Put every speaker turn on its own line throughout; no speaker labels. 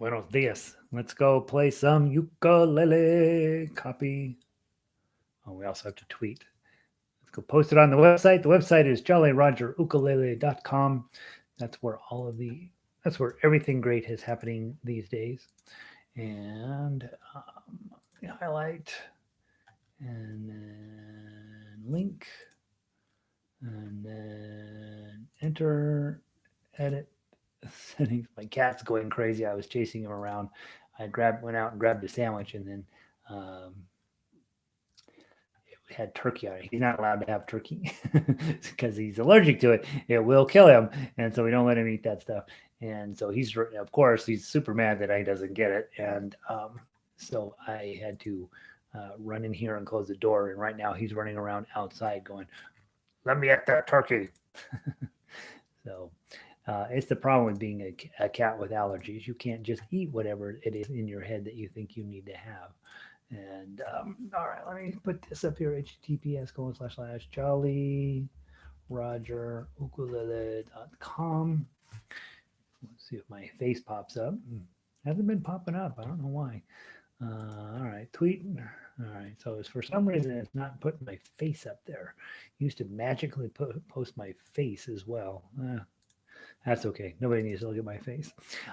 Buenos dias. Let's go play some ukulele. Copy. Oh, we also have to tweet. Let's go post it on the website. The website is jollyrogerukulele.com. That's where that's where everything great is happening these days. And highlight and then link and then enter, edit settings. My cat's going crazy. I was chasing him around. Went out and grabbed a sandwich, and then um, it had turkey on it. He's not allowed to have turkey because he's allergic to it. It will kill him, and so we don't let him eat that stuff. And so of course, he's super mad that he doesn't get it, and so I had to run in here and close the door. And right now, he's running around outside, going, "Let me at that turkey." So it's the problem with being a cat with allergies. You can't just eat whatever it is in your head that you think you need to have. And all right, let me put this up here: https://jollyrogerukulele.com. Let's see if my face pops up. Hasn't been popping up. I don't know why. All right, tweet. All right, so it's for some reason it's not putting my face up there. Used to magically post my face as well. That's okay. Nobody needs to look at my face.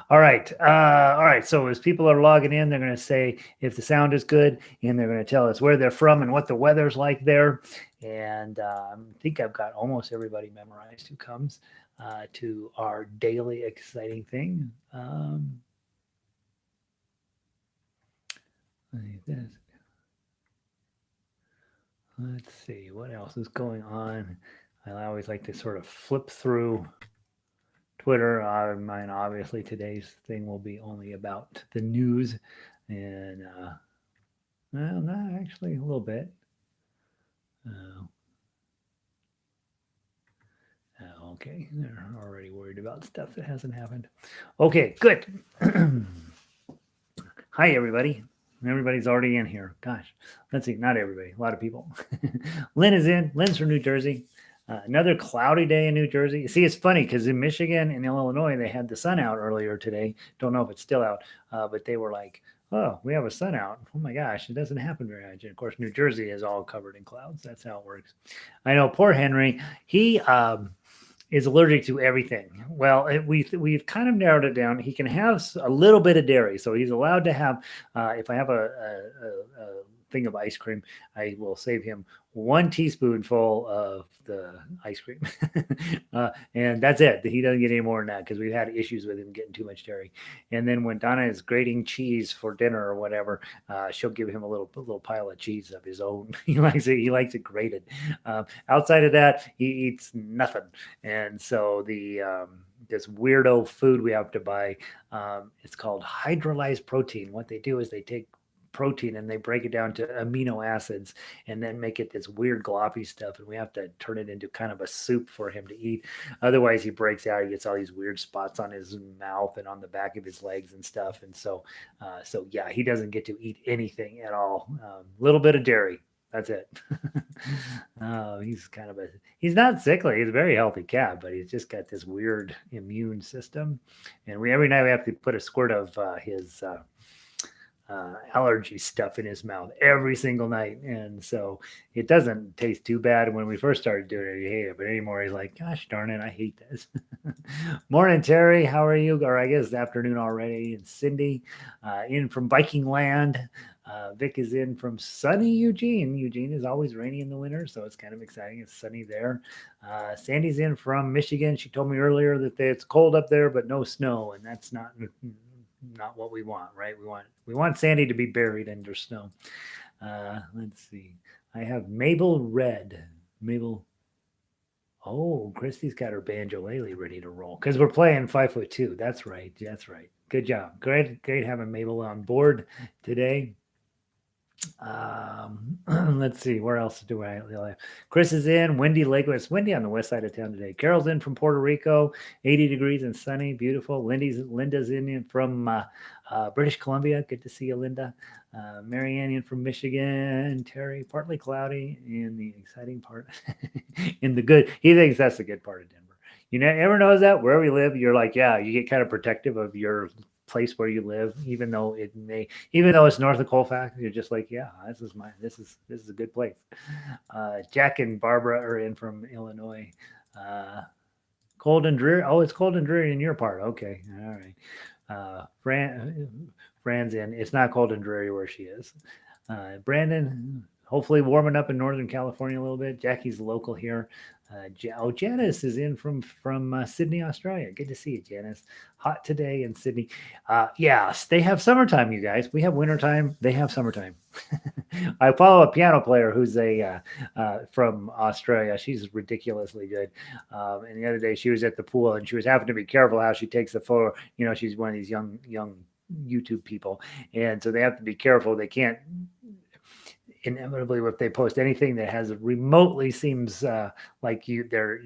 All right. All right. So as people are logging in, they're going to say if the sound is good, and they're going to tell us where they're from and what the weather's like there. And I think I've got almost everybody memorized who comes to our daily exciting thing. Let's see what else is going on. I always like to sort of flip through Twitter. Mine, obviously, today's thing will be only about the news, and well, not actually a little bit. Okay, they're already worried about stuff that hasn't happened. Okay, good. Hi, everybody. Everybody's already in here. Gosh, let's see. Not everybody. A lot of people. Lynn is in. Lynn's from New Jersey. Another cloudy day in New Jersey. See, it's funny because in Michigan and Illinois, they had the sun out earlier today. Don't know if it's still out, but they were like, oh, we have a sun out. Oh my gosh, it doesn't happen very much. And of course, New Jersey is all covered in clouds. That's how it works. I know poor Henry, he is allergic to everything. Well, we've kind of narrowed it down. He can have a little bit of dairy. So he's allowed to have, if I have a thing of ice cream, I will save him 1 teaspoonful of the ice cream. And that's it. He doesn't get any more than that because we've had issues with him getting too much dairy. And then when Donna is grating cheese for dinner or whatever, she'll give him a little pile of cheese of his own. He likes it. He likes it grated. Outside of that, he eats nothing. And so this weirdo food we have to buy, it's called hydrolyzed protein. What they do is they take protein and they break it down to amino acids and then make it this weird gloppy stuff, and we have to turn it into kind of a soup for him to eat. Otherwise he breaks out. He gets all these weird spots on his mouth and on the back of his legs and stuff. And so yeah, he doesn't get to eat anything at all. Little bit of dairy, that's it. He's not sickly. He's a very healthy cat, but he's just got this weird immune system. And every night we have to put a squirt of his allergy stuff in his mouth every single night. And so it doesn't taste too bad. When we first started doing it, he hated it, but anymore he's like, gosh darn it, I hate this. Morning, Terry. How are you? Or I guess afternoon already. And Cindy in from Viking Land. Vic is in from sunny Eugene. Eugene is always rainy in the winter, so it's kind of exciting. It's sunny there. Sandy's in from Michigan. She told me earlier that it's cold up there, but no snow, and that's not what we want, right? We want Sandy to be buried under snow. Let's see. I have Mabel Red. Mabel. Oh, Christy's got her banjolele ready to roll because we're playing 5'2". That's right. That's right. Good job. Great having Mabel on board today. Let's see, where else do I have? Chris is in. Windy Lake. It's windy on the west side of town today. Carol's in from Puerto Rico, 80 degrees and sunny, beautiful. Linda's in from British Columbia. Good to see you, Linda. Marianne in from Michigan. Terry, partly cloudy in the exciting part. In the good, he thinks that's the good part of Denver. You ever notice that wherever you live, you're like, yeah, you get kind of protective of your place where you live, even though it's north of Colfax, you're just like, yeah, this is a good place. Jack and Barbara are in from Illinois. Uh, Cold and dreary. Oh, it's cold and dreary in your part. Okay, all right. Fran's in. It's not cold and dreary where she is. Brandon, hopefully warming up in Northern California a little bit. Jackie's local here. Janice is in from Sydney, Australia. Good to see you, Janice. Hot today in Sydney. Yes, they have summertime, you guys. We have wintertime. They have summertime. I follow a piano player who's from Australia. She's ridiculously good. And the other day she was at the pool and she was having to be careful how she takes the photo. She's one of these young YouTube people, and so they have to be careful. They can't inevitably, if they post anything that has remotely seems like they're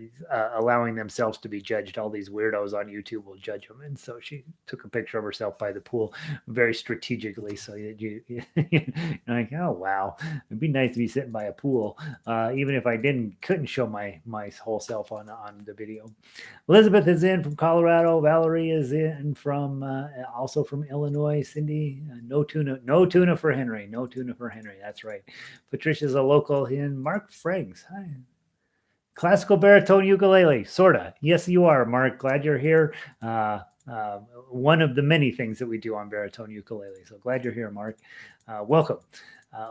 allowing themselves to be judged, all these weirdos on YouTube will judge them. And so she took a picture of herself by the pool very strategically, so you're like, oh wow, it'd be nice to be sitting by a pool, even if I couldn't show my whole self on the video. Elizabeth is in from Colorado. Valerie is in from also from Illinois. Cindy, no tuna for Henry. No tuna for Henry. That's right. Patricia's a local in. Mark Franks. Hi. Classical baritone ukulele, sorta. Yes, you are, Mark. Glad you're here. One of the many things that we do on baritone ukulele. So glad you're here, Mark. Welcome.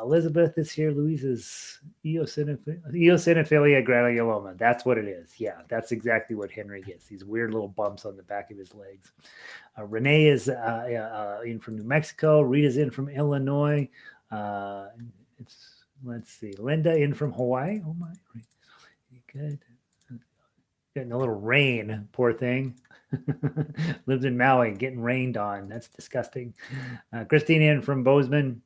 Elizabeth is here. Louisa's eosinophilia granuloma. That's what it is. Yeah, that's exactly what Henry gets. These weird little bumps on the back of his legs. Renee is in from New Mexico. Rita's in from Illinois. Let's see. Linda in from Hawaii. Oh my. Good. Getting a little rain. Poor thing. Lives in Maui, getting rained on. That's disgusting. Christine in from Bozeman.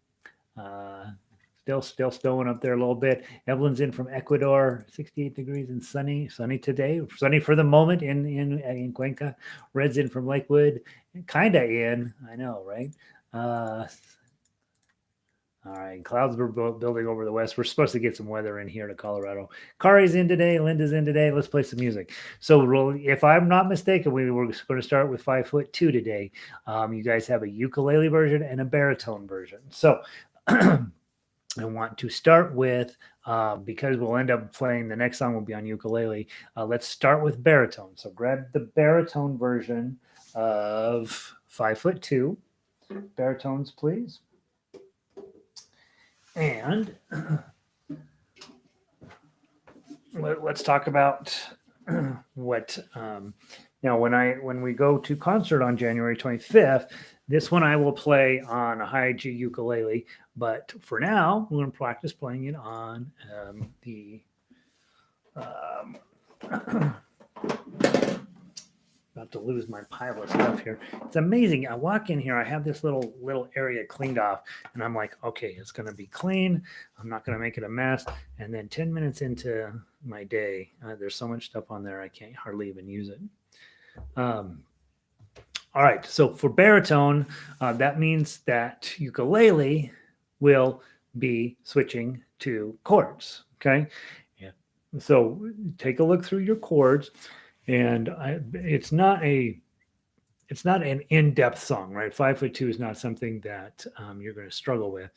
Still snowing up there a little bit. Evelyn's in from Ecuador, 68 degrees and sunny today. Sunny for the moment in Cuenca. Red's in from Lakewood, kind of in. I know, right? All right, clouds were building over the west. We're supposed to get some weather in here to Colorado. Kari's in today. Linda's in today. Let's play some music. So if I'm not mistaken, we were going to start with 5'2" today. You guys have a ukulele version and a baritone version. So I want to start with, because we'll end up playing, the next song will be on ukulele. Let's start with baritone. So grab the baritone version of 5'2". Baritones, please. And let's talk about what now when we go to concert on January 25th. This one I will play on a high G ukulele, but for now we're going to practice playing it on the about to lose my pile of stuff here. It's amazing. I walk in here, I have this little area cleaned off, and I'm like, okay, it's going to be clean. I'm not going to make it a mess. And then 10 minutes into my day, there's so much stuff on there I can't hardly even use it. All right, so for baritone, that means that ukulele will be switching to chords. Okay, yeah. So take a look through your chords. And it's not an in-depth song, right? 5'2" is not something that you're going to struggle with.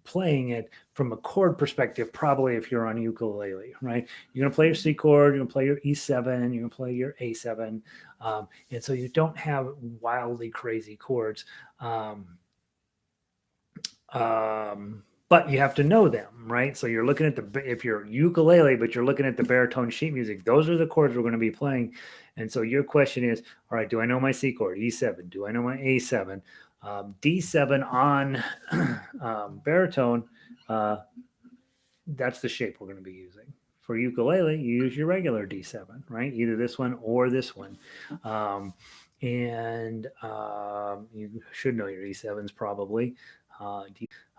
Playing it from a chord perspective, probably if you're on ukulele, right? You're going to play your C chord, you're going to play your E7, you're going to play your A7. And so you don't have wildly crazy chords. But you have to know them, right? So you're looking at if you're ukulele, but you're looking at the baritone sheet music, those are the chords we're going to be playing. And so your question is, all right, do I know my C chord, E7? Do I know my A7? D7 on baritone, that's the shape we're going to be using. For ukulele, you use your regular D7, right? Either this one or this one. And you should know your E7s probably.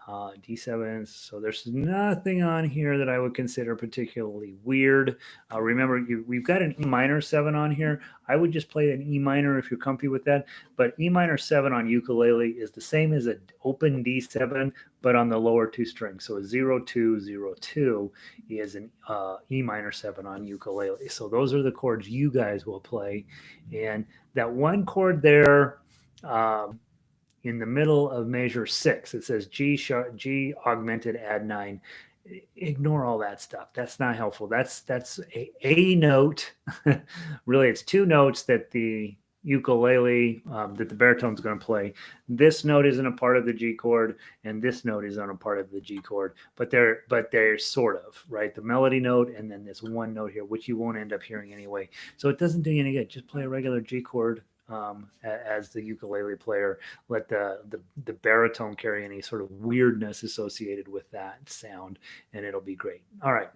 D7s. So there's nothing on here that I would consider particularly weird. Remember, we've got an E minor 7 on here. I would just play an E minor if you're comfy with that. But E minor 7 on ukulele is the same as an open D7, but on the lower 2 strings. So a 0-2-0-2 is an E minor 7 on ukulele. So those are the chords you guys will play. And that one chord there, in the middle of measure 6. It says G sharp, G augmented, add 9. Ignore all that stuff. That's not helpful. That's a note. Really, it's 2 notes that the ukulele, that the baritone's going to play. This note isn't a part of the G chord, and this note isn't a part of the G chord, but they're sort of, right. The melody note and then this one note here, which you won't end up hearing anyway. So it doesn't do you any good. Just play a regular G chord as the ukulele player. Let the baritone carry any sort of weirdness associated with that sound, and it'll be great. All right,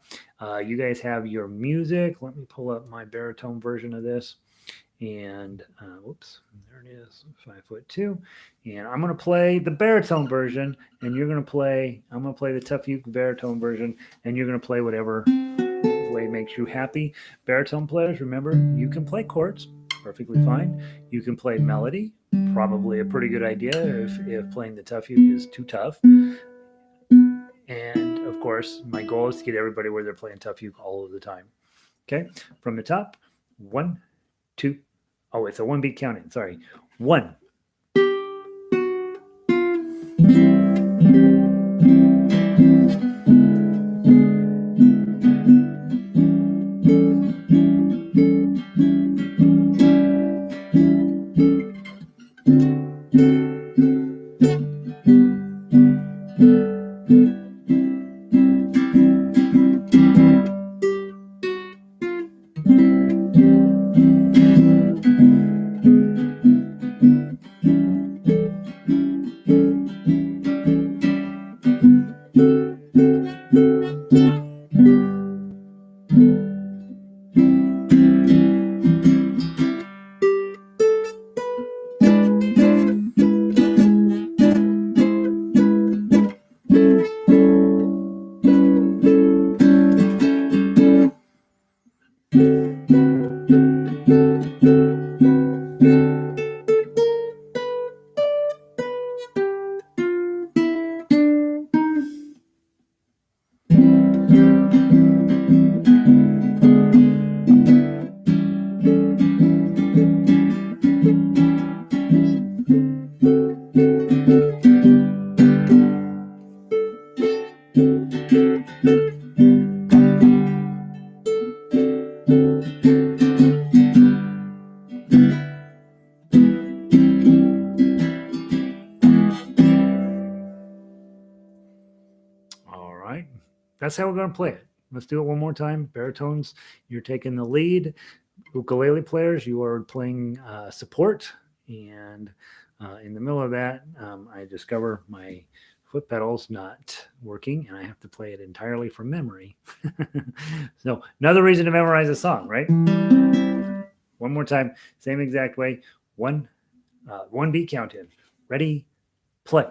you guys have your music. Let me pull up my baritone version of this. And whoops, there it is, 5'2", and I'm gonna play the baritone version, and you're gonna play. I'm gonna play the Tuff Uke baritone version, and you're gonna play whatever way makes you happy. Baritone players, remember, you can play chords perfectly fine. You can play melody, probably a pretty good idea if playing the Tuff Uke is too tough. And of course, my goal is to get everybody where they're playing Tuff Uke all of the time. Okay, from the top, 1, 2. Oh, it's a 1 beat count in. Sorry, 1. All right. That's how we're going to play it. Let's do it one more time. Baritones, you're taking the lead. Ukulele players, you are playing support. And in the middle of that, I discover my foot pedals not working, and I have to play it entirely from memory. So another reason to memorize a song, right? One more time, same exact way. 1 beat count in. Ready, play.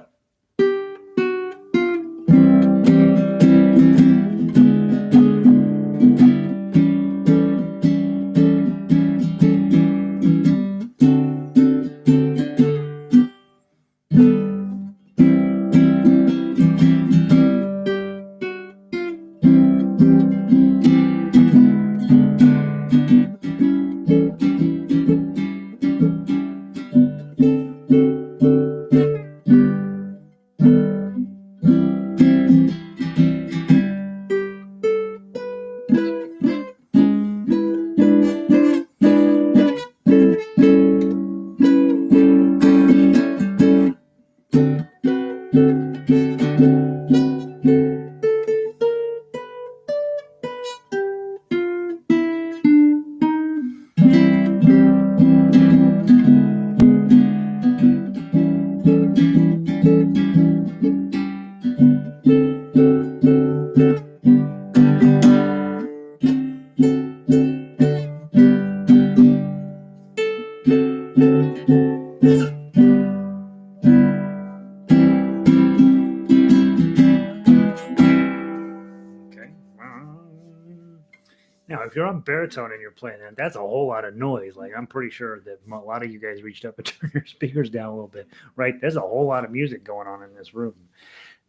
Now, if you're on baritone and you're playing that, that's a whole lot of noise. Like, I'm pretty sure that a lot of you guys reached up and turned your speakers down a little bit, right? There's a whole lot of music going on in this room.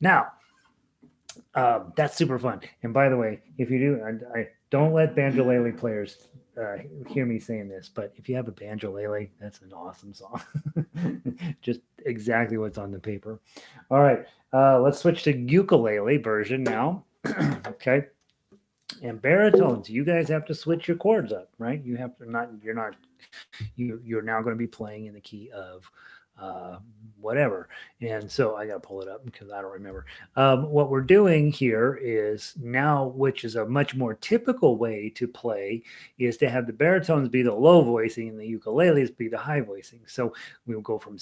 Now, that's super fun. And by the way, if you do, I don't let banjolele players hear me saying this, but if you have a banjolele, that's an awesome song. Just exactly what's on the paper. All right, let's switch to ukulele version now. Okay. And baritones, you guys have to switch your chords up, right? You have to not, you're now going to be playing in the key of whatever. And so I got to pull it up because I don't remember. What we're doing here is now, which is a much more typical way to play, is to have the baritones be the low voicing and the ukuleles be the high voicing. So we'll go from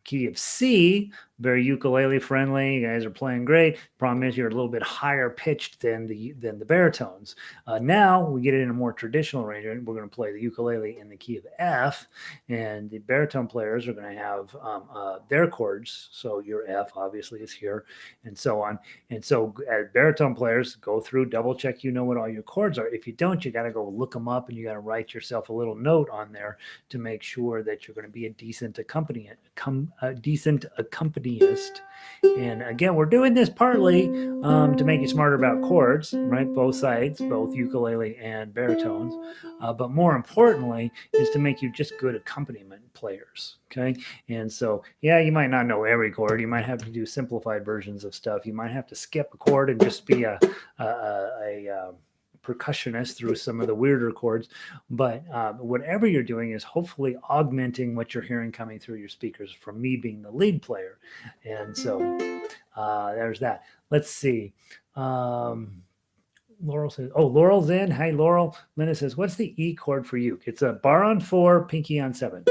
key of C, very ukulele friendly. You guys are playing great. Problem is you're a little bit higher pitched than the baritones. Now we get it in a more traditional arrangement. We're going to play the ukulele in the key of F, and the baritone players are going to have their chords. So your F obviously is here, and so on. And so as baritone players, go through, double check you know what all your chords are. If you don't, you got to go look them up, and you got to write yourself a little note on there to make sure that you're going to be a decent accompanist. And again, we're doing this partly to make you smarter about chords, right? Both sides, both ukulele and baritones. But more importantly is to make you just good accompaniment players, okay? And so, yeah, you might not know every chord. You might have to do simplified versions of stuff. You might have to skip a chord and just be a percussionist through some of the weirder chords, but whatever you're doing is hopefully augmenting what you're hearing coming through your speakers from me being the lead player. And so there's that. Let's see. Laurel says, oh, Laurel's in. Hi, Laurel. Linda says, what's the E chord for uke? It's a bar on 4, pinky on 7.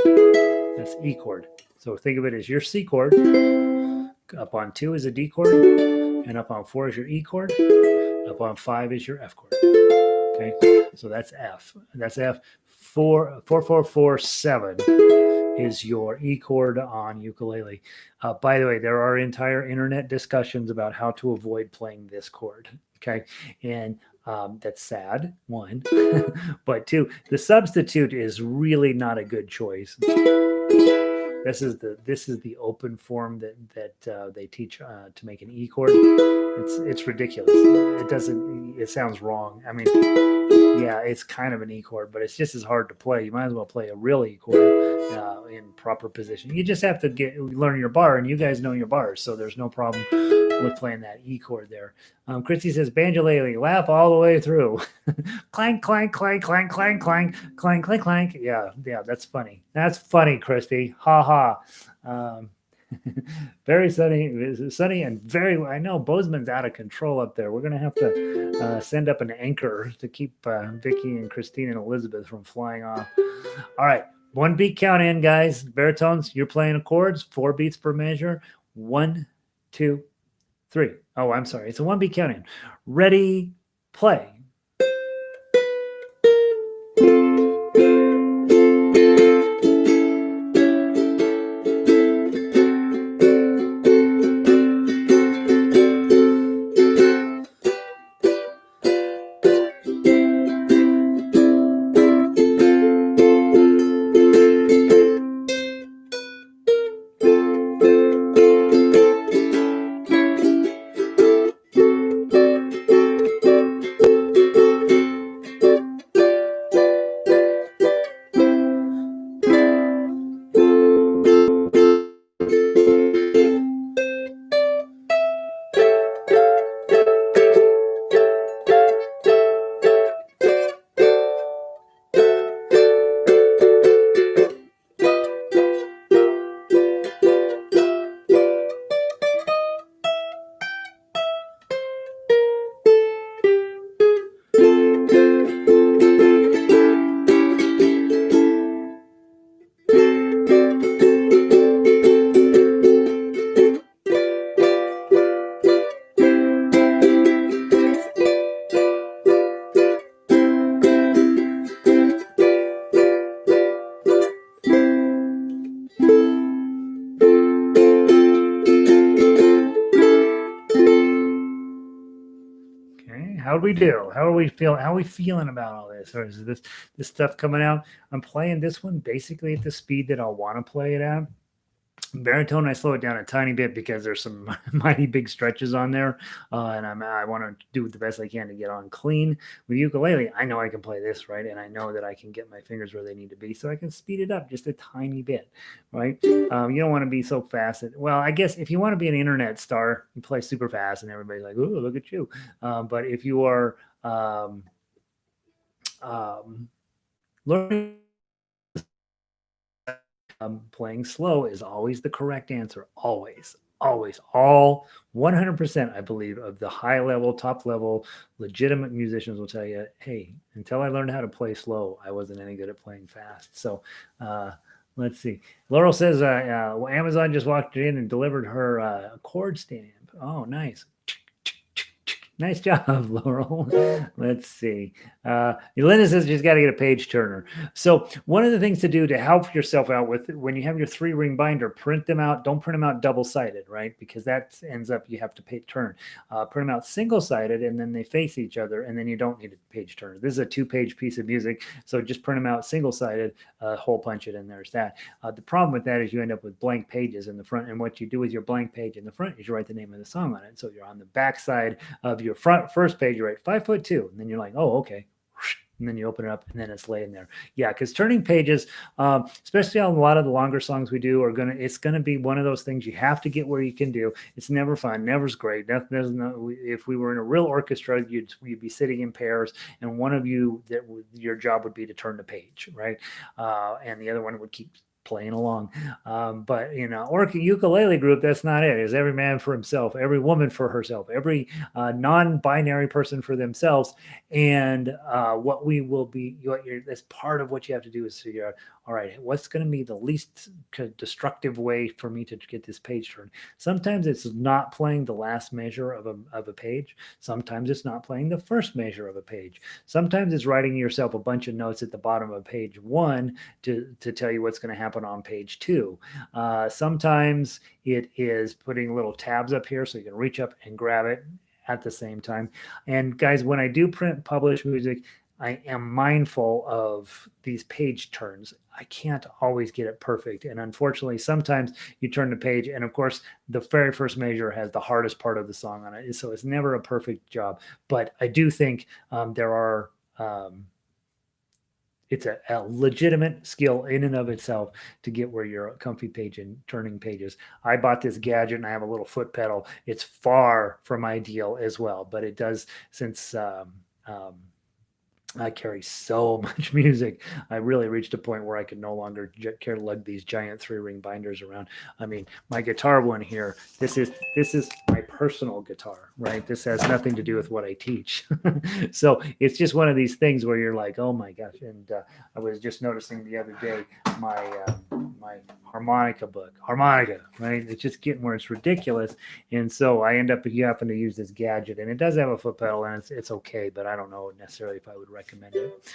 That's E chord. So think of it as your C chord. Up on 2 is a D chord, and up on 4 is your E chord. Up on 5 is your F chord. Okay, so that's F. That's F. 4, 4, 4, 4, 7 is your E chord on ukulele. By the way, there are entire internet discussions about how to avoid playing this chord. Okay, and that's sad, one, but two, the substitute is really not a good choice. This is the open form that they teach to make an E chord. It's ridiculous. It sounds wrong. I mean, yeah, it's kind of an E chord, but it's just as hard to play. You might as well play a real E chord in proper position. You just have to learn your bar, and you guys know your bars, so there's no problem with playing that E chord there. Christy says, banjolele, laugh all the way through. Clank, clank, clank, clank, clank, clank, clank, clank, clank. Yeah, that's funny. That's funny, Christy. Ha ha. Very sunny and very, I know Bozeman's out of control up there. We're going to have to send up an anchor to keep Vicky and Christine and Elizabeth from flying off. All right. 1 beat count in, guys. Baritones, you're playing chords, 4 beats per measure. 1, 2, 3. Oh, I'm sorry. It's a 1 beat count in. Ready, play. How'd we do? How are we feeling? How are we feeling about all this? Or is this stuff coming out? I'm playing this one basically at the speed that I'll want to play it at. Baritone, I slow it down a tiny bit because there's some mighty big stretches on there, and I want to do the best I can to get on clean. With ukulele, I know I can play this right, and I know that I can get my fingers where they need to be, so I can speed it up just a tiny bit, right? You don't want to be so fast. Well, I guess if you want to be an internet star, you play super fast, and everybody's like, "Oh, look at you!" But if you are learning, playing slow is always the correct answer. Always, always, all 100%, I believe, of the high level, top level, legitimate musicians will tell you, hey, until I learned how to play slow, I wasn't any good at playing fast. So let's see. Laurel says, well, Amazon just walked in and delivered her chord stamp. Oh, nice. Nice job, Laurel. Let's see. Linda says she's got to get a page turner. So one of the things to do to help yourself out with when you have your 3-ring binder, print them out. Don't print them out double-sided, right? Because that ends up you have to turn. Print them out single-sided, and then they face each other, and then you don't need a page turner. This is a 2-page piece of music, so just print them out single-sided, hole punch it, and there's that. The problem with that is you end up with blank pages in the front, and what you do with your blank page in the front is you write the name of the song on it. So you're on the back side of your first page, you write 5'2", and then you're like, oh, okay. And then you open it up and then it's laying there. Yeah, because turning pages, especially on a lot of the longer songs we do, it's gonna be one of those things you have to get where you can do. It's never fun, never's great. If we were in a real orchestra, you'd be sitting in pairs, and one of you your job would be to turn the page, right? And the other one would keep playing along. But in an ukulele group, that's not it. It's every man for himself, every woman for herself, every non-binary person for themselves. And what we will be, that's part of what you have to do is figure out, all right, what's going to be the least destructive way for me to get this page turned? Sometimes it's not playing the last measure of a page. Sometimes it's not playing the first measure of a page. Sometimes it's writing yourself a bunch of notes at the bottom of page 1 to tell you what's going to happen on page 2. Sometimes it is putting little tabs up here so you can reach up and grab it at the same time. And guys, when I do publish music, I am mindful of these page turns. I can't always get it perfect. And unfortunately, sometimes you turn the page, and of course, the very first measure has the hardest part of the song on it. So it's never a perfect job. But I do think there are it's a legitimate skill in and of itself to get where you're comfy page and turning pages. I bought this gadget and I have a little foot pedal. It's far from ideal as well, but it does, since I carry so much music, I really reached a point where I could no longer care to lug these giant 3-ring binders around. I mean, my guitar one here, this is my personal guitar, right? This has nothing to do with what I teach. So it's just one of these things where you're like, oh my gosh. And I was just noticing the other day, my harmonica book, harmonica, right? It's just getting where it's ridiculous. And so I end up having to use this gadget, and it does have a foot pedal, and it's okay, but I don't know necessarily if I would recommend it.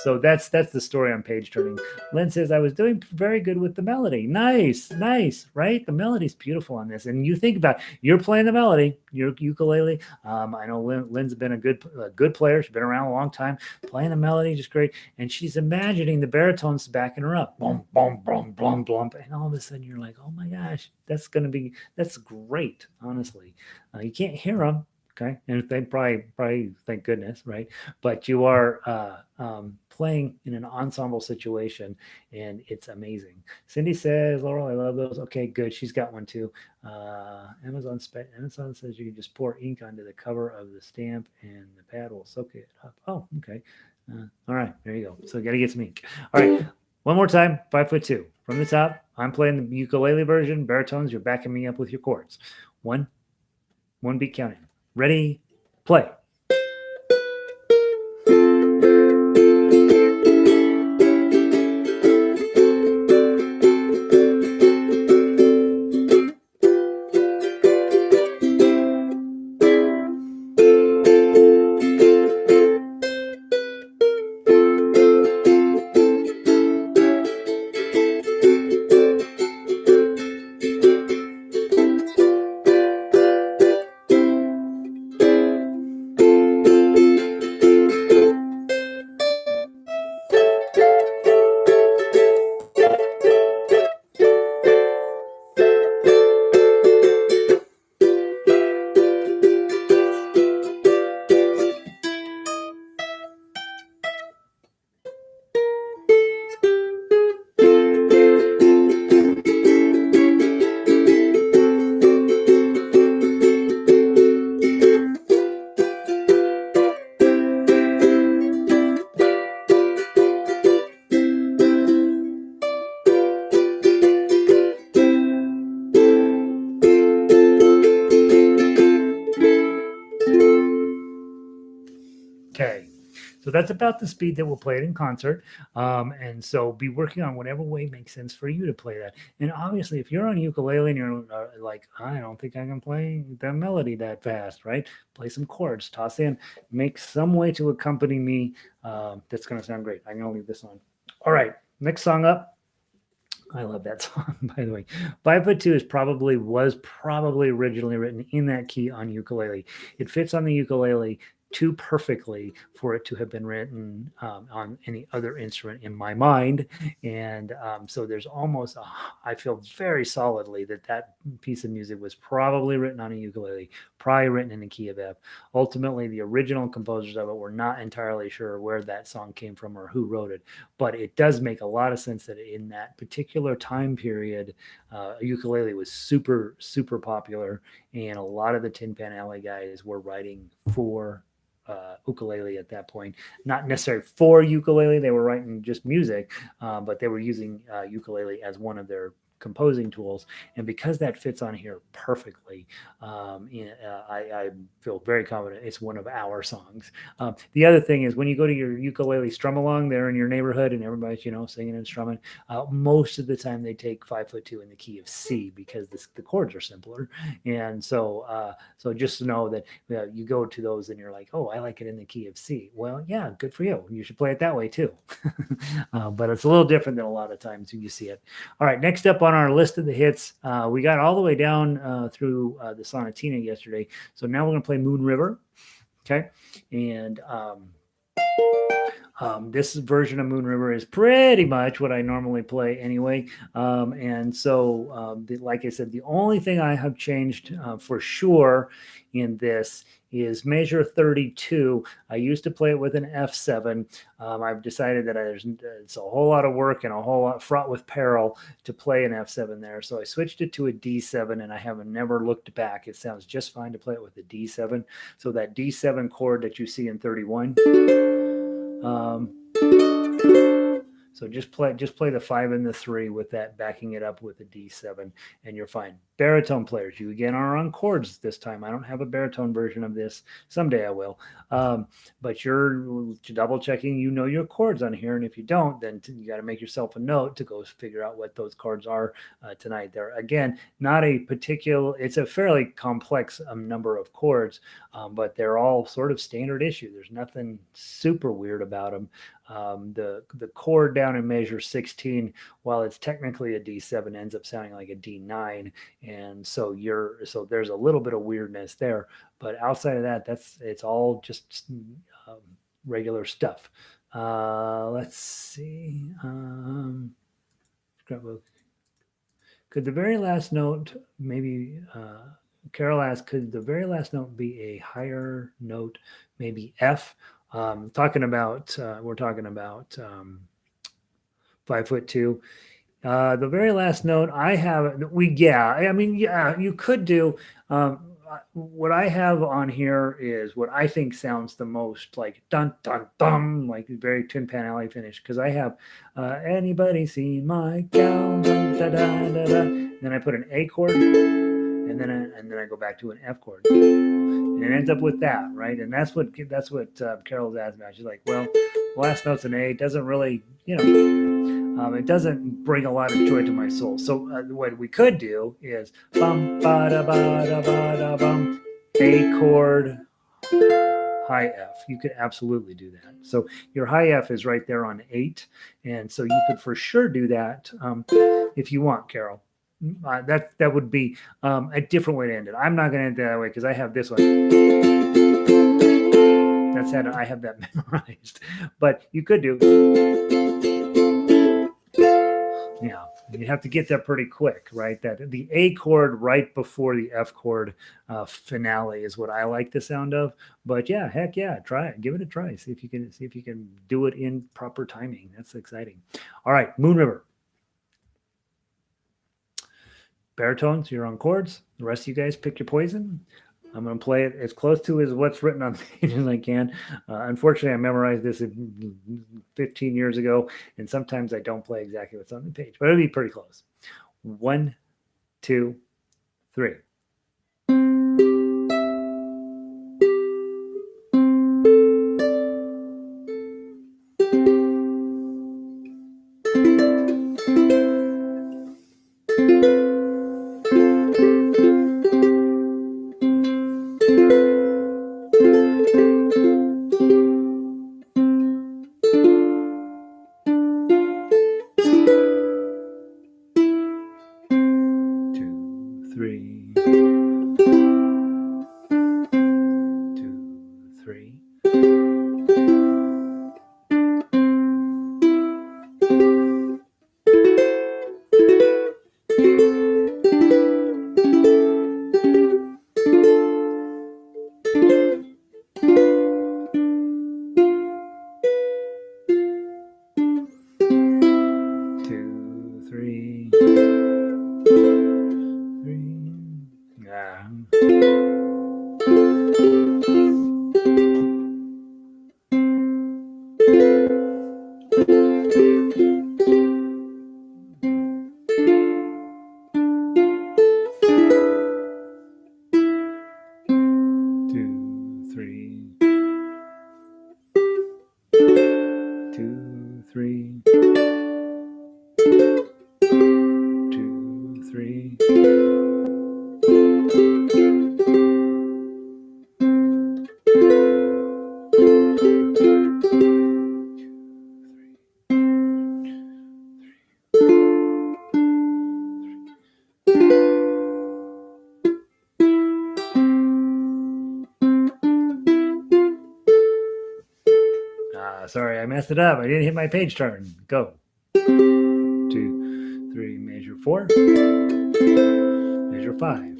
So that's the story on page turning. Lynn says, I was doing very good with the melody. Nice, right? The melody's beautiful on this. And you think about, you're playing the melody, your ukulele. I know Lynn's been a good player. She's been around a long time, playing the melody, just great. And she's imagining the baritones backing her up. Boom, boom, boom, boom, boom. And all of a sudden you're like, oh my gosh, that's great, honestly. You can't hear them. Okay. And they probably thank goodness, right? But you are playing in an ensemble situation, and it's amazing. Cindy says, Laurel, I love those. Okay, good. She's got one too. Amazon says you can just pour ink onto the cover of the stamp and the pad will soak it up. Oh, okay. All right, there you go. So you got to get some ink. All right, one more time, 5'2". From the top, I'm playing the ukulele version. Baritones, you're backing me up with your chords. One beat counting. Ready, play. So that's about the speed that we'll play it in concert. And so be working on whatever way makes sense for you to play that. And obviously, if you're on ukulele and you're like, I don't think I can play the melody that fast, right? Play some chords, toss in, make some way to accompany me. That's going to sound great. I'm going to leave this on. All right, next song up. I love that song, by the way. 5'2" was probably originally written in that key on ukulele. It fits on the ukulele too perfectly for it to have been written on any other instrument in my mind. And so there's almost, I feel very solidly that that piece of music was probably written on a ukulele, probably written in the key of F. Ultimately, the original composers of it were not entirely sure where that song came from or who wrote it, but it does make a lot of sense that in that particular time period, ukulele was super, super popular, and a lot of the Tin Pan Alley guys were writing for ukulele at that point. Not necessarily for ukulele, they were writing just music, but they were using ukulele as one of their composing tools. And because that fits on here perfectly, I feel very confident it's one of our songs. The other thing is when you go to your ukulele strum along there in your neighborhood and everybody's, singing and strumming, most of the time they take 5'2" in the key of C because the chords are simpler. And so just know that you go to those and you're like, oh, I like it in the key of C. Well, yeah, good for you. You should play it that way too. But it's a little different than a lot of times you see it. All right, next up on our list of the hits, we got all the way down through the Sonatina yesterday. So now we're going to play Moon River. Okay. And this version of Moon River is pretty much what I normally play anyway. And so, like I said, the only thing I have changed for sure in this is measure 32. I used to play it with an F7. I've decided that it's a whole lot of work and a whole lot fraught with peril to play an F7 there. So I switched it to a D7 and I haven't never looked back. It sounds just fine to play it with a D7. So that D7 chord that you see in 31. So just play the 5 and the 3 with that, backing it up with a D7, and you're fine. Baritone players, you again are on chords this time. I don't have a baritone version of this. Someday I will. But you're double checking, your chords on here, and if you don't, then you got to make yourself a note to go figure out what those chords are tonight. They're again not a particular. It's a fairly complex number of chords, but they're all sort of standard issue. There's nothing super weird about them. The chord down in measure 16, while it's technically a D7, ends up sounding like a D9, and so there's a little bit of weirdness there. But outside of that, it's all just regular stuff. Let's see. Could the very last note maybe? Carol asked, could the very last note be a higher note, maybe F? We're talking about 5'2". The very last note I have, you could do. What I have on here is what I think sounds the most like dun dun dun, like very Tin Pan Alley finish. Because I have anybody seen my gal? Dun, da, da, da, da. Then I put an A chord, and then I go back to an F chord. And it ends up with that, right? And that's what Carol's asking about. She's like, well, the last note's an A. It doesn't really, it doesn't bring a lot of joy to my soul. So what we could do is bum ba da ba da ba da bum, A chord, high F. You could absolutely do that. So your high F is right there on 8, and so you could for sure do that if you want, Carol. That would be a different way to end it. I'm not going to end it that way because I have this one. I have that memorized. But you could do. Yeah, you have to get there pretty quick, right? That the A chord right before the F chord finale is what I like the sound of. But yeah, heck yeah, try it. Give it a try. See if you can do it in proper timing. That's exciting. All right, Moon River. Baritones, you're on chords. The rest of you guys pick your poison. I'm going to play it as close to as what's written on the page as I can. Unfortunately, I memorized this 15 years ago, and sometimes I don't play exactly what's on the page, but it'll be pretty close. 1, 2, 3. 3, 2, 3. 2, 3, 3. Yeah. Sorry, I messed it up. I didn't hit my page turn. Go. 2, 3, measure 4, measure 5.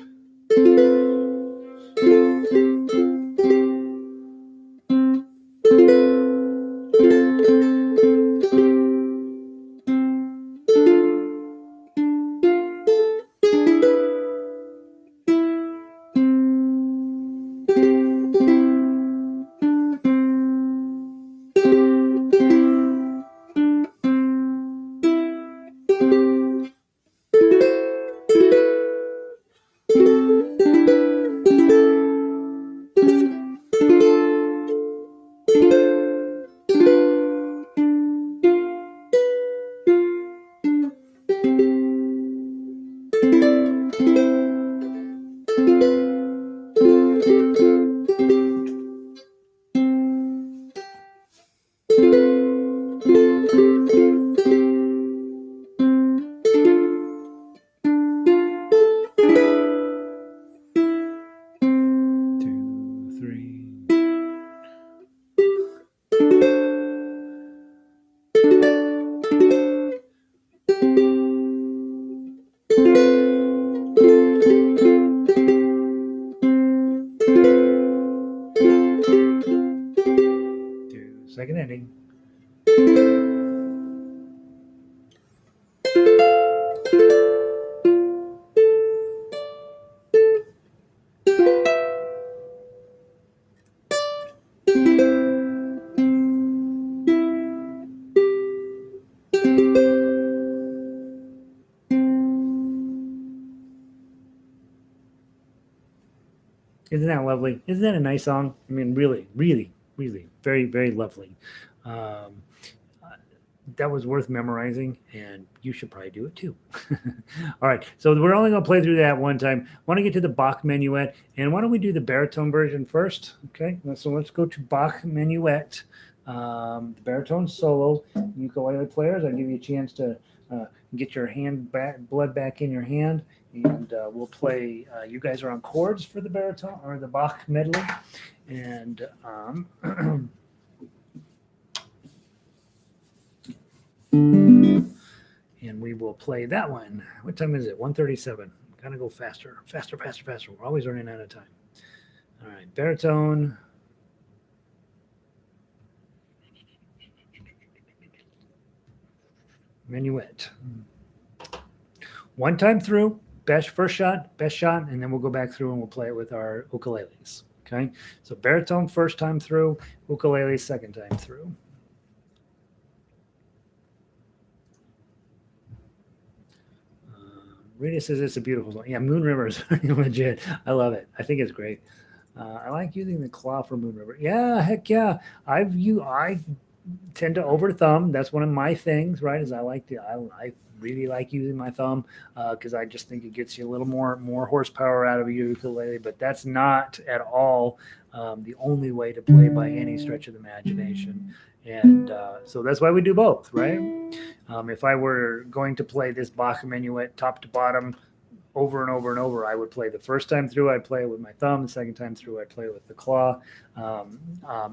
Second ending. Isn't that lovely? Isn't that a nice song? I mean, really, really, really, very, very lovely. Um, that was worth memorizing, and you should probably do it too. All right, so we're only going to play through that one time. Want to get to the Bach Menuett, and why don't we do the baritone version first? Okay, so let's go to Bach Menuett, the baritone solo. Ukulele players, I'll give you a chance to get your blood back in your hand, and we'll play. You guys are on chords for the baritone or the Bach medley, and and we will play that one. What time is it? 1:37. Gotta go faster, faster, faster, faster. We're always running out of time. All right, baritone. Menuett. One time through, first shot, best shot, and then we'll go back through and we'll play it with our ukuleles. Okay, so baritone first time through, ukulele second time through. Rita says it's a beautiful song. Yeah, Moon River is legit. I love it. I think it's great. I like using the claw for Moon River. Yeah, heck yeah. I tend to over thumb. That's one of my things, right? Is I really like using my thumb because I just think it gets you a little more horsepower out of your ukulele. But that's not at all the only way to play by any stretch of the imagination. And so that's why we do both, right? If I were going to play this Bach Menuett top to bottom over and over and over. I would play the first time through, I'd play it with my thumb. The second time through, I'd play with the claw.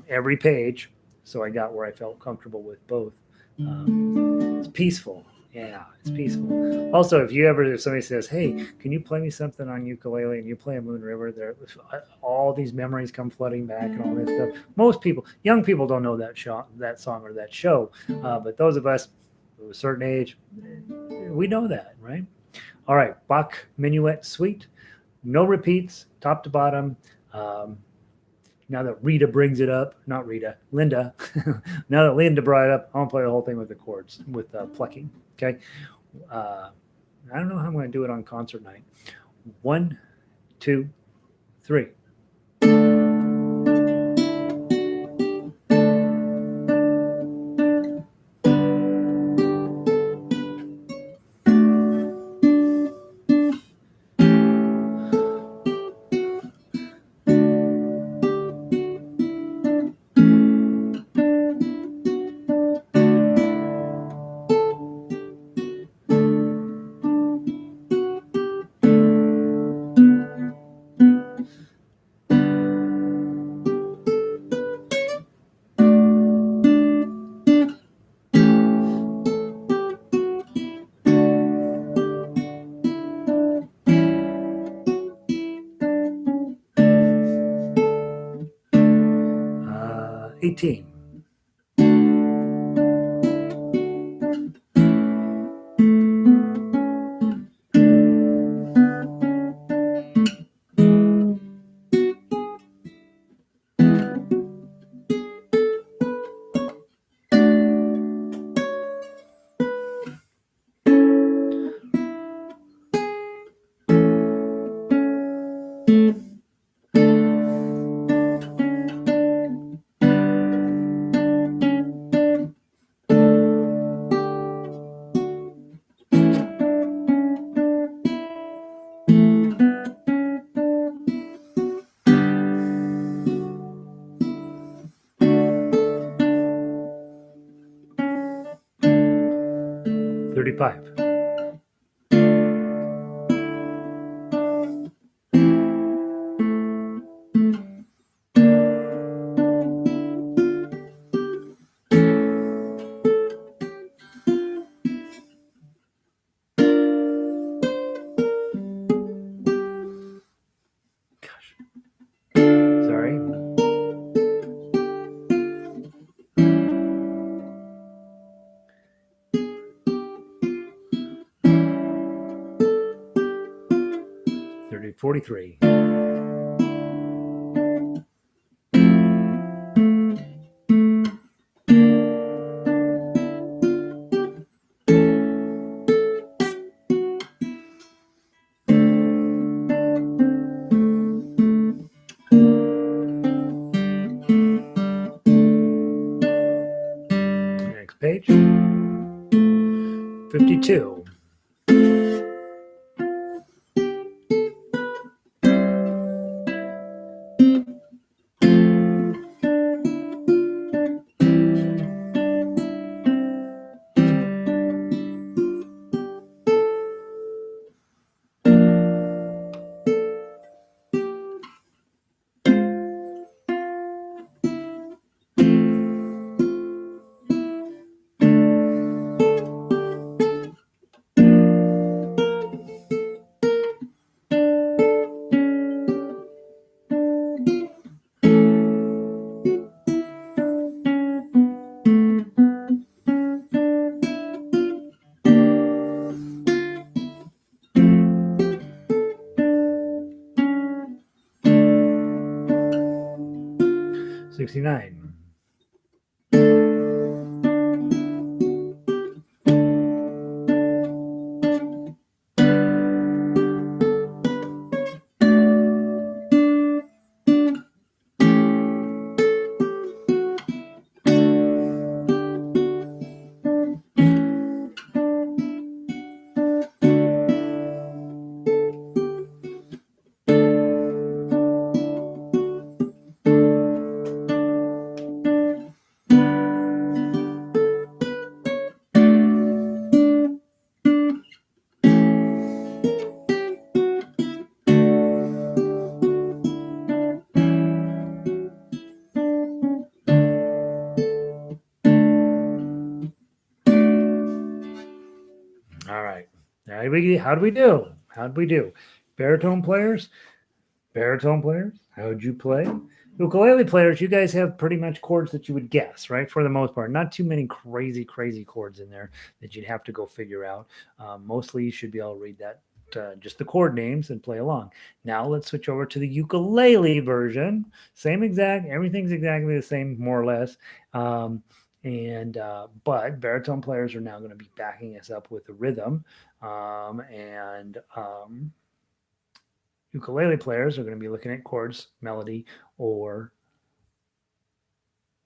Every page, so I got where I felt comfortable with both. It's peaceful. Yeah, it's peaceful. Also, if somebody says, "Hey, can you play me something on ukulele?" and you play a Moon River, there all these memories come flooding back and all this stuff. Most people, young people, don't know that song or that show, but those of us of a certain age, we know that, right? All right, Bach Menuett Suite, no repeats, top to bottom. Now that Rita brings it up, not Rita, Linda. Now that Linda brought it up, I want to play the whole thing with the chords, with plucking. Okay. I don't know how I'm going to do it on concert night. 1, 2, 3. Uh, 18. $35. Gosh. Sorry. $43. Next page. 52. $69. How do we do? How did we do? Baritone players? Baritone players? How would you play? Ukulele players, you guys have pretty much chords that you would guess, right? For the most part, not too many crazy chords in there that you'd have to go figure out. Mostly, you should be able to read that, just the chord names and play along. Now let's switch over to the ukulele version. Same exact, everything's exactly the same, more or less. But baritone players are now going to be backing us up with the rhythm, ukulele players are going to be looking at chords, melody, or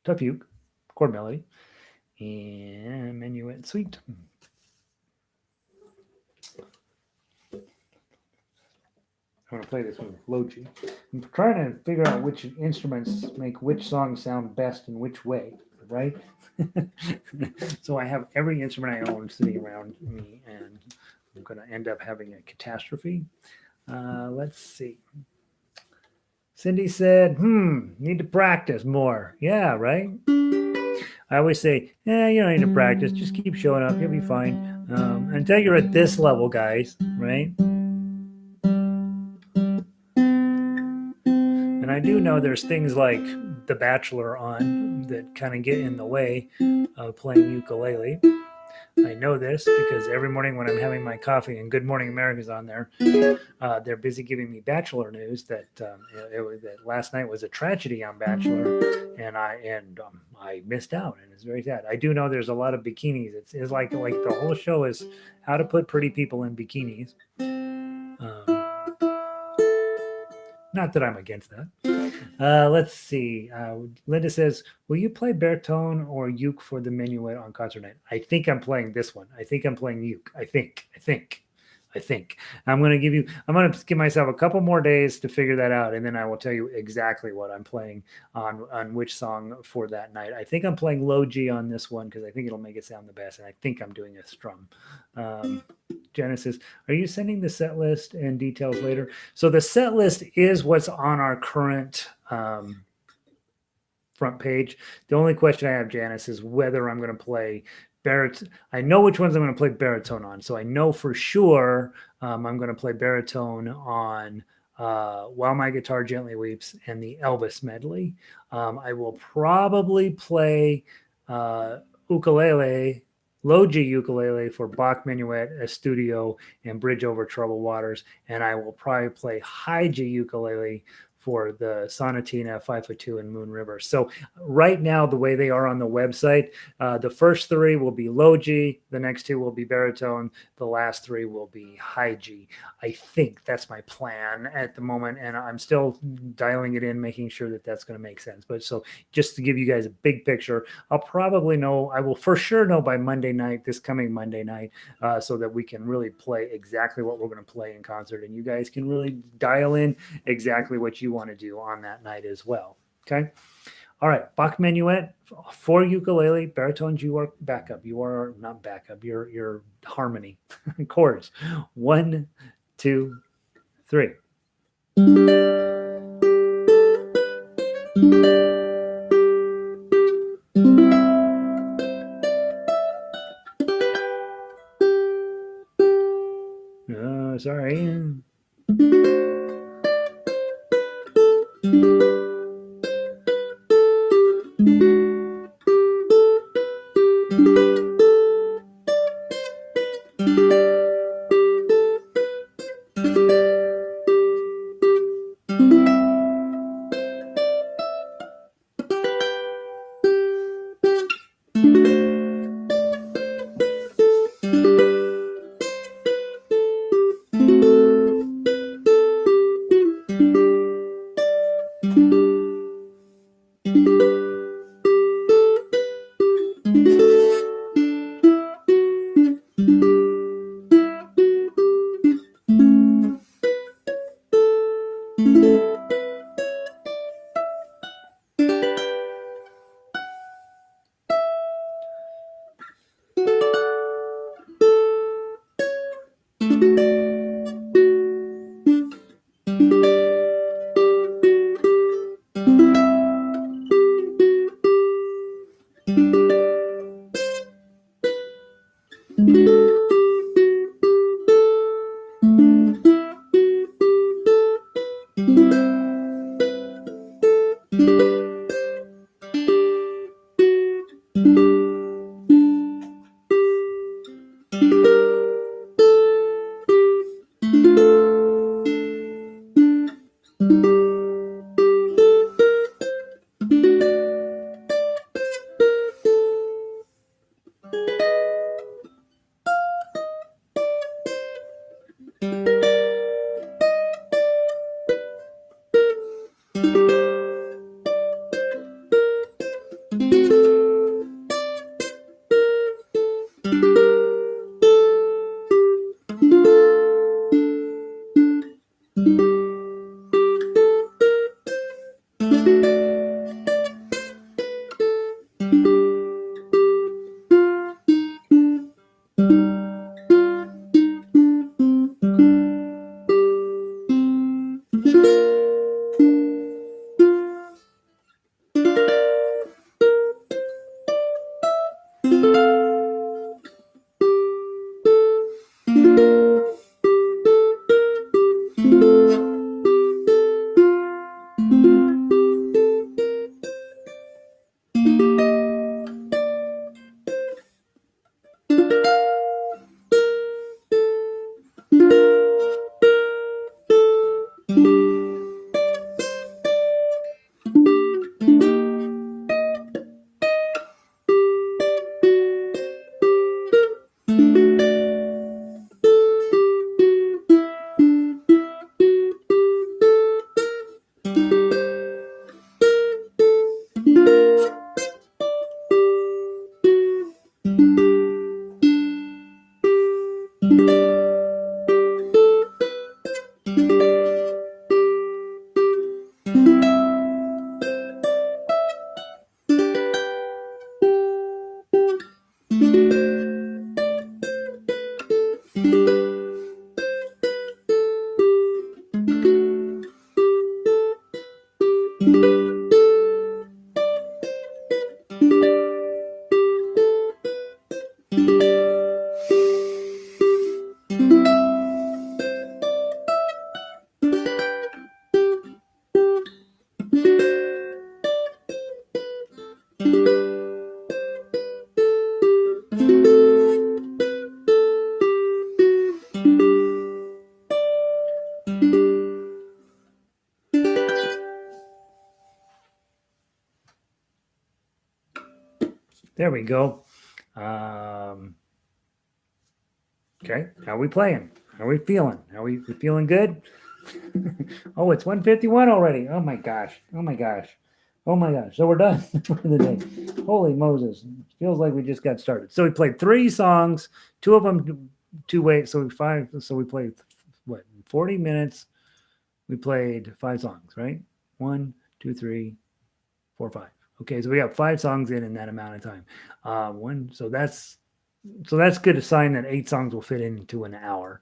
Tuff uke, chord melody, and Menuett Suite. I'm going to play this one with low G. I'm trying to figure out which instruments make which songs sound best in which way, right? So I have every instrument I own sitting around me, and I'm going to end up having a catastrophe. Let's see. Cindy said, need to practice more. Yeah, right? I always say, you don't need to practice. Just keep showing up. You'll be fine. Until you're at this level, guys, right? And I do know there's things like The Bachelor on that kind of get in the way of playing ukulele. I know this because every morning when I'm having my coffee and Good Morning America's on there, they're busy giving me Bachelor news that that last night was a tragedy on Bachelor, and I missed out, and it's very sad. I do know there's a lot of bikinis. It's like the whole show is how to put pretty people in bikinis. Not that I'm against that. Let's see. Linda says, will you play baritone or uke for the Menuett on concert night? I think I'm playing this one. I think I'm playing uke. I think. I'm going to give myself a couple more days to figure that out. And then I will tell you exactly what I'm playing on which song for that night. I think I'm playing low G on this one because I think it'll make it sound the best. And I think I'm doing a strum. Genesis, are you sending the set list and details later? So the set list is what's on our current front page. The only question I have, Janice, is whether I'm going to play baritone. I know which ones I'm going to play baritone on. So I know for sure I'm going to play baritone on While My Guitar Gently Weeps and the Elvis medley. I will probably play ukulele, low G ukulele for Bach Menuett, Estudio, and Bridge Over Troubled Waters. And I will probably play high G ukulele for the Sonatina, 5/2, and Moon River. So right now, the way they are on the website, the first three will be low G, the next two will be baritone, the last three will be high G. I think that's my plan at the moment, and I'm still dialing it in, making sure that that's going to make sense. But so just to give you guys a big picture, I will for sure know by Monday night, this coming Monday night, so that we can really play exactly what we're going to play in concert, and you guys can really dial in exactly what you want to do on that night as well. Okay. All right. Bach Menuett for ukulele, baritones, you are backup. You are not backup. You're harmony chords. 1, 2, 3. Sorry. There we go. Okay, how are we playing? How are we feeling? Are we feeling good? Oh, it's 1:51 already. Oh my gosh. Oh my gosh. Oh my gosh. So we're done for the day. Holy Moses. Feels like we just got started. So we played 3 songs, 2 of them 2 ways. So we played what, 40 minutes. We played 5 songs, right? 1, 2, 3, 4, 5. Okay, so we got 5 songs in that amount of time. So that's good, a sign that 8 songs will fit into an hour.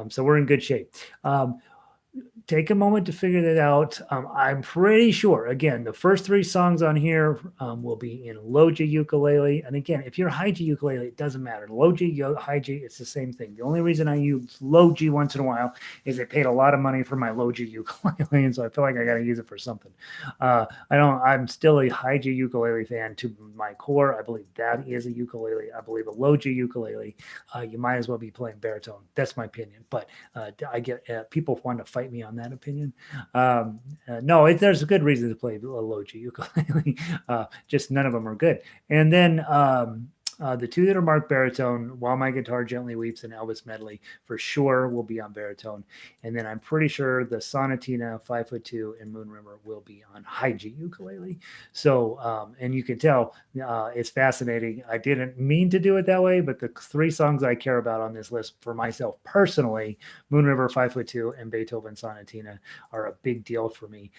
So we're in good shape. Take a moment to figure that out. I'm pretty sure, again, the first 3 songs on here will be in low G ukulele. And again, if you're high G ukulele, it doesn't matter. Low G, high G, it's the same thing. The only reason I use low G once in a while is I paid a lot of money for my low G ukulele, and so I feel like I got to use it for something. I'm still a high G ukulele fan to my core. I believe that is a ukulele. I believe a low G ukulele, you might as well be playing baritone. That's my opinion. But I get people want to fight me on that opinion. No, there's a good reason to play a low G ukulele. Just none of them are good. And then the 2 that are marked baritone, While My Guitar Gently Weeps and Elvis Medley, for sure will be on baritone. And then I'm pretty sure the Sonatina, 5'2", and Moon River will be on high G ukulele. So, and you can tell it's fascinating. I didn't mean to do it that way, but the 3 songs I care about on this list for myself personally, Moon River, 5'2", and Beethoven Sonatina are a big deal for me.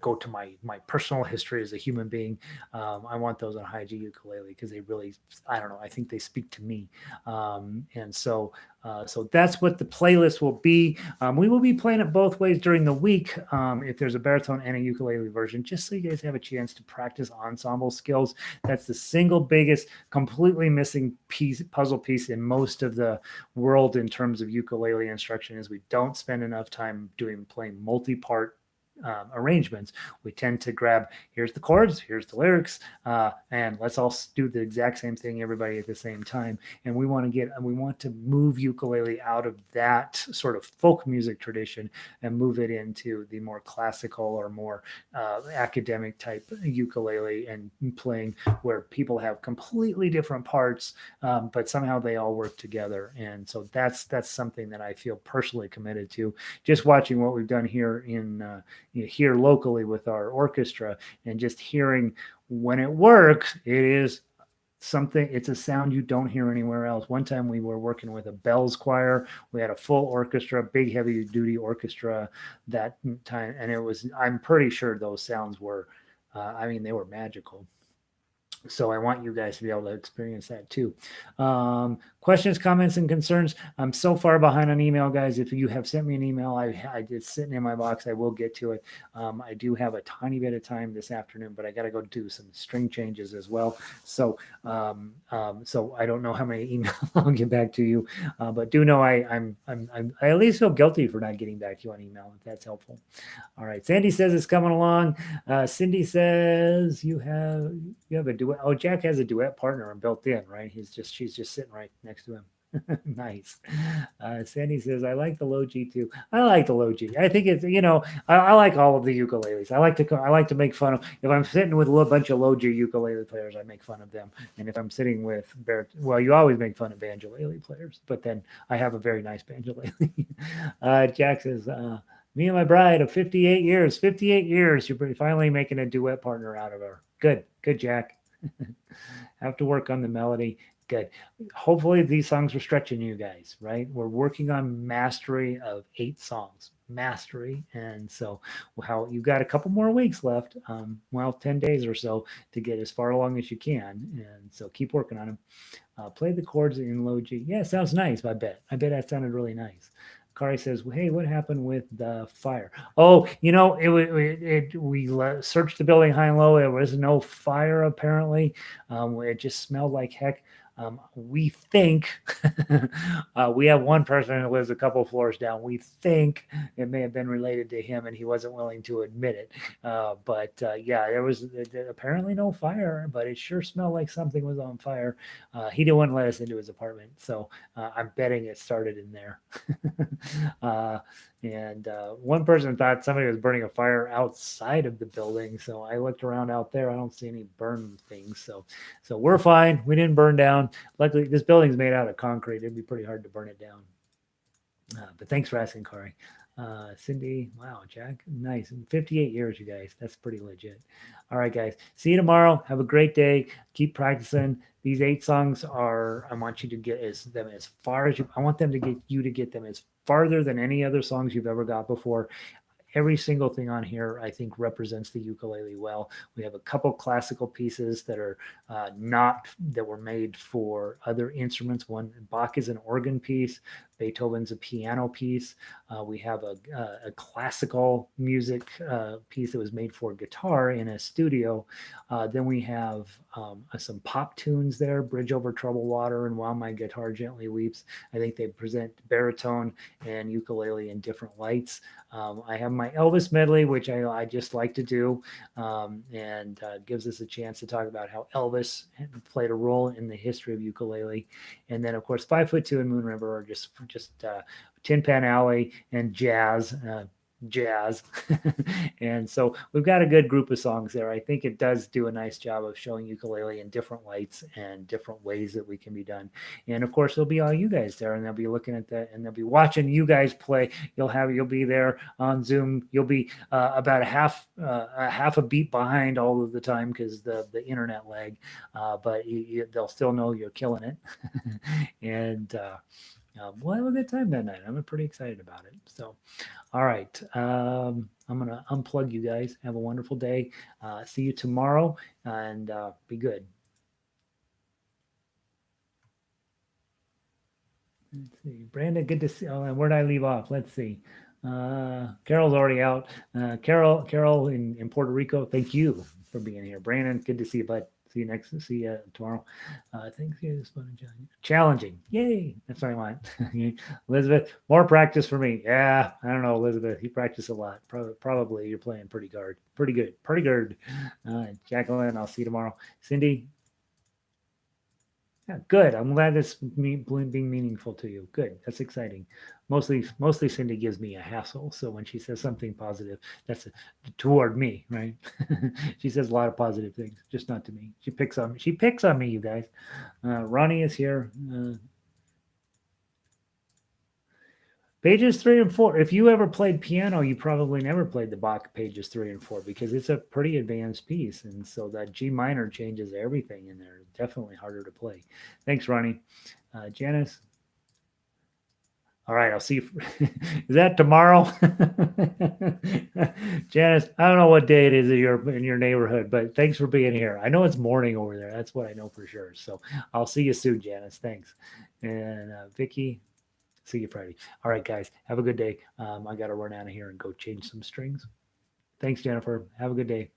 go to my personal history as a human being. I want those on high G ukulele because they really, I don't know, I think they speak to me. And so that's what the playlist will be. We will be playing it both ways during the week. If there's a baritone and a ukulele version, just so you guys have a chance to practice ensemble skills. That's the single biggest, completely missing puzzle piece in most of the world in terms of ukulele instruction is we don't spend enough time playing multi-part arrangements. We tend to grab, here's the chords, here's the lyrics, and let's all do the exact same thing, everybody at the same time. And we want to move ukulele out of that sort of folk music tradition and move it into the more classical or more academic type ukulele and playing where people have completely different parts, but somehow they all work together. And so that's something that I feel personally committed to. Just watching what we've done here here locally with our orchestra and just hearing when it works, it's a sound you don't hear anywhere else. One time we were working with a bells choir. We had a full orchestra, big heavy duty orchestra that time. And I'm pretty sure those sounds were, they were magical. So I want you guys to be able to experience that too. Questions, comments, and concerns. I'm so far behind on email, guys. If you have sent me an email, it's sitting in my box. I will get to it. I do have a tiny bit of time this afternoon, but I got to go do some string changes as well. So I don't know how many emails I'll get back to you, but do know I at least feel guilty for not getting back to you on email, if that's helpful. All right. Sandy says it's coming along. Cindy says you have a duet. Oh, Jack has a duet partner built in, right? She's just sitting right next to him. Nice. Sandy says, I like the low G too. I like the low G. I think it's, I like all of the ukuleles. I like to make fun of, if I'm sitting with a bunch of low G ukulele players, I make fun of them. And if I'm sitting with you always make fun of banjolele players, but then I have a very nice banjolele. Jack says, me and my bride of 58 years, you're finally making a duet partner out of her. Good, Jack. Have to work on the melody. Good. Hopefully these songs are stretching you guys, right? We're working on mastery of 8 songs. Mastery. And so you've got a couple more weeks left, 10 days or so to get as far along as you can. And so keep working on them. Play the chords in low G. Yeah, sounds nice, I bet. That sounded really nice. Kari says, hey, what happened with the fire? Oh, we searched the building high and low. There was no fire, apparently. It just smelled like heck. We think we have one person who lives a couple floors down. We think it may have been related to him, and he wasn't willing to admit it. There was apparently no fire, but it sure smelled like something was on fire. He didn't want to let us into his apartment, so I'm betting it started in there. And one person thought somebody was burning a fire outside of the building, so I looked around out there. I don't see any burn things, so we're fine. We didn't burn down. Luckily, this building's made out of concrete. It'd be pretty hard to burn it down. But thanks for asking, Corey. Cindy, wow, Jack, nice. 58 years, you guys. That's pretty legit. All right, guys. See you tomorrow. Have a great day. Keep practicing. These 8 songs I want you to get them as far as I want them to get them as farther than any other songs you've ever got before. Every single thing on here, I think, represents the ukulele well. We have a couple classical pieces that are that were made for other instruments. One, Bach is an organ piece. Beethoven's a piano piece. We have a classical music piece that was made for guitar in a studio. Then we have some pop tunes there, Bridge Over Troubled Water and While My Guitar Gently Weeps. I think they present baritone and ukulele in different lights. I have my Elvis medley, which I just like to do, and gives us a chance to talk about how Elvis played a role in the history of ukulele. And then, of course, 5 Foot 2 and Moon River are just Tin Pan Alley and jazz. And so we've got a good group of songs there. I think it does do a nice job of showing ukulele in different lights and different ways that we can be done. And of course, there'll be all you guys there, and they'll be looking at that, and they'll be watching you guys play. You'll be there on Zoom. You'll be about a half a beat behind all of the time because the internet lag, but they'll still know you're killing it. And We'll have a good time that night. I'm pretty excited about it. So, all right. I'm going to unplug you guys. Have a wonderful day. See you tomorrow and be good. Let's see. Brandon, good to see. Oh, and where did I leave off? Let's see. Carol's already out. Carol in Puerto Rico. Thank you for being here. Brandon, good to see you, bud. See you tomorrow. Thanks. Yeah, this fun and challenging. Yay. That's what I want. Elizabeth, more practice for me. Yeah. I don't know, Elizabeth. You practice a lot. Probably you're playing pretty good. Pretty good. Pretty good. Jacqueline, I'll see you tomorrow. Cindy, yeah, good. I'm glad this being meaningful to you. Good. That's exciting. Mostly Cindy gives me a hassle. So when she says something positive, that's toward me, right? She says a lot of positive things, just not to me. She picks on me. She picks on me, you guys. Ronnie is here. Pages 3 and 4. If you ever played piano, you probably never played the Bach pages 3 and 4 because it's a pretty advanced piece. And so that G minor changes everything in there. Definitely harder to play. Thanks, Ronnie. Janice. All right, I'll see you. Is that tomorrow? Janice, I don't know what day it is in your neighborhood, but thanks for being here. I know it's morning over there. That's what I know for sure. So I'll see you soon, Janice. Thanks. And Vicky, see you Friday. All right, guys, have a good day. I got to run out of here and go change some strings. Thanks, Jennifer. Have a good day.